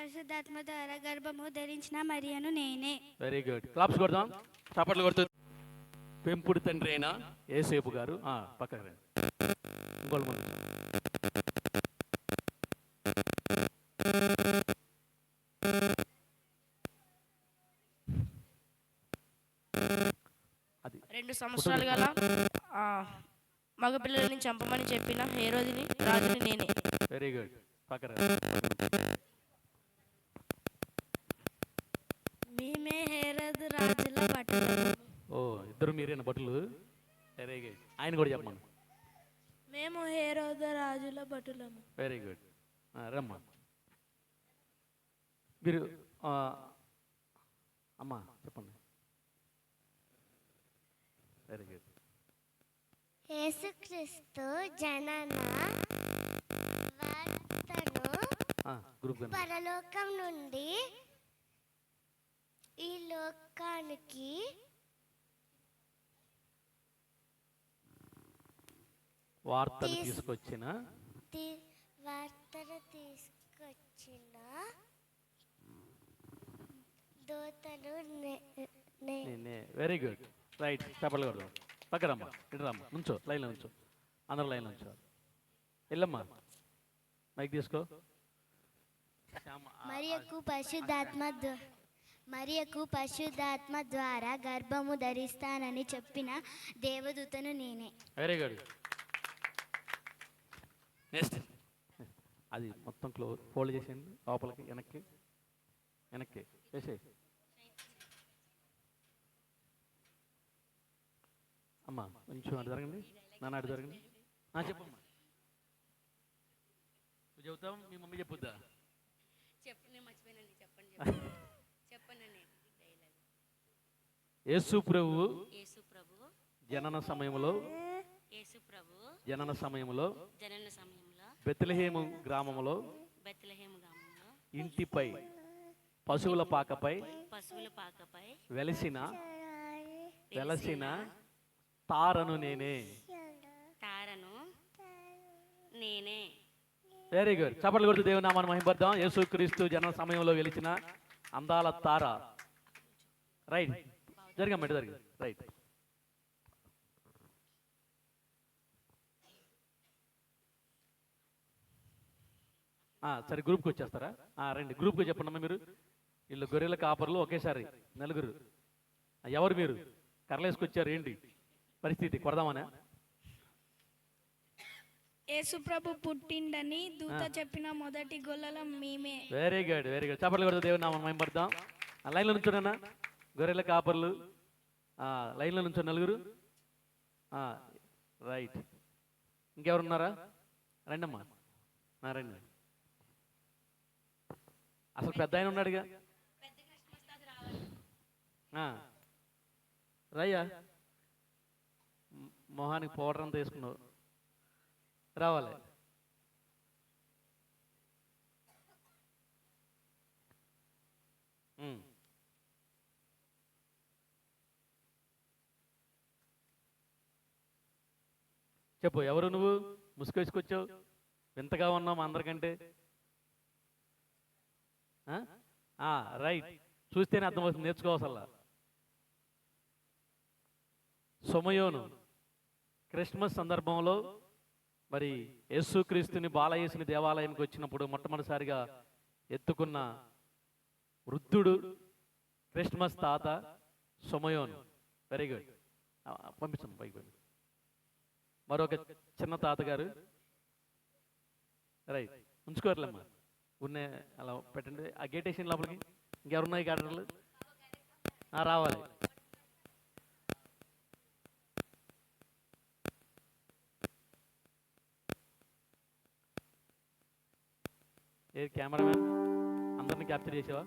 పరిశుద్ధాత్మ ద్వారా గర్భము ధరించిన మరియను నేనే. Very good. క్లాప్స్ కొడదాం, చప్పట్లు కొడుతూ. పెంపుడు తండ్రి అయిన యేసేపు గారు పక్కకు రండి. ఇంకోళ్ళు ముందు. అది 2 సంవత్సరాలు గల మగపిల్లల్ని చంపమని చెప్పిన హేరోదిని రాజుని నేనే. Very good. పక్కన రండి. మేమే హేరోదు రాజుల భటులము. ఓ, ఇద్దరు మీరేనా భటులు? Very good. ఆయన కూడా చెప్పమను. మేము హేరోదు రాజుల భటులము. Very good. రమ్మా మీరు. అమ్మా చెప్పండి. Very good. యేసుక్రీస్తు జనన వార్తను గ్రూప్ పరలోకం నుండి ఈ లోకానికి వార్తను తీసుకొచ్చిన దూతను వెరీ గుడ్. రైట్. పేపర్లు కొడదాం. పక్కరమ్మా, ఇటు రమ్మా, నుంచో, లైన్లో నుంచో, అందరూ లైన్లో నుంచో. వెళ్ళమ్మా, మైక్ తీసుకో. మరియకు పరిశుద్ధాత్మ ద్వారా గర్భము ధరిస్తానని చెప్పిన దేవదూతను నేనే. Very good. నెక్స్ట్. అది మొత్తం ఫోల్డ్ చేసేయండి, లోపలికి వెనక్కి వెనక్కి వేసే. అమ్మా కొంచెం అటు జరగండి, నాన్న అటు జరగండి. చెప్పమ్మా. నువ్వు చెబుతావు, మీ మమ్మీ చెప్పుద్దా? యేసు ప్రభువు జనన సమయంలో బెత్లెహేము గ్రామములో ఇంటిపై పశువుల పాకపై వెలసిన తారను నేనే. Very good. చప్పట్లు కొడుతూ దేవుని నామాన్ని మహిమపడదాం. యేసుక్రీస్తు జనన సమయంలో వెలిచిన అందాల తార. రైట్. జరిగమ్మ, జరిగింది. రైట్. సరే, గ్రూప్కి వచ్చేస్తారా? రండి, గ్రూప్కి చెప్పండి అమ్మా. మీరు వీళ్ళు గొర్రెల కాపర్లు, ఒకేసారి నలుగురు. ఎవరు మీరు? కర్రలేసుకొచ్చారు, ఏంటి పరిస్థితి? కొడదామనే? యేసుప్రభు పుట్టిండని దూత చెప్పిన మొదటి గొల్లలం మేమే. Very good, very good. చప్పట్లు కొడుతూ దేవుని నామం మహిమపడదాం. లైన్లో నుంచోనన్నా గొర్రెల కాపర్లు, లైన్లో నుంచో నలుగురు. రైట్. ఇంకెవరున్నారా? రండమ్మా, రండి. అసలు పెద్ద ఆయన ఉన్నాడుగా, రయ్యా. మొహానికి పౌడర్ అంతా వేసుకున్నావు, రావాలి. చెప్పు, ఎవరు నువ్వు? ముసుకేసుకొచ్చావు, వింతగా ఉన్నావు మా అందరికంటే. రైట్. చూస్తేనే అర్థమవుతుంది, నేర్చుకోవాల్సల్లా. సమయోను క్రిస్మస్ సందర్భంలో మరి యేసుక్రీస్తుని బాలయేసుని దేవాలయానికి వచ్చినప్పుడు మొట్టమొదటిసారిగా ఎత్తుకున్న వృద్ధుడు క్రిస్మస్ తాత సమయోను. Very good. పంపించండి పైకి. పంపి. మరొక చిన్న తాతగారు. రైట్. ఉంచుకోర్లేమ్మా, ఉన్నే అలా పెట్టండి. ఆ గేట్ వేసిన లోపలికి. ఇంకెవరున్నాయి క్యాడర్లు? రావాలి. ఏ కెమెరామ్యాన్ అందరినీ క్యాప్చర్ చేసావా?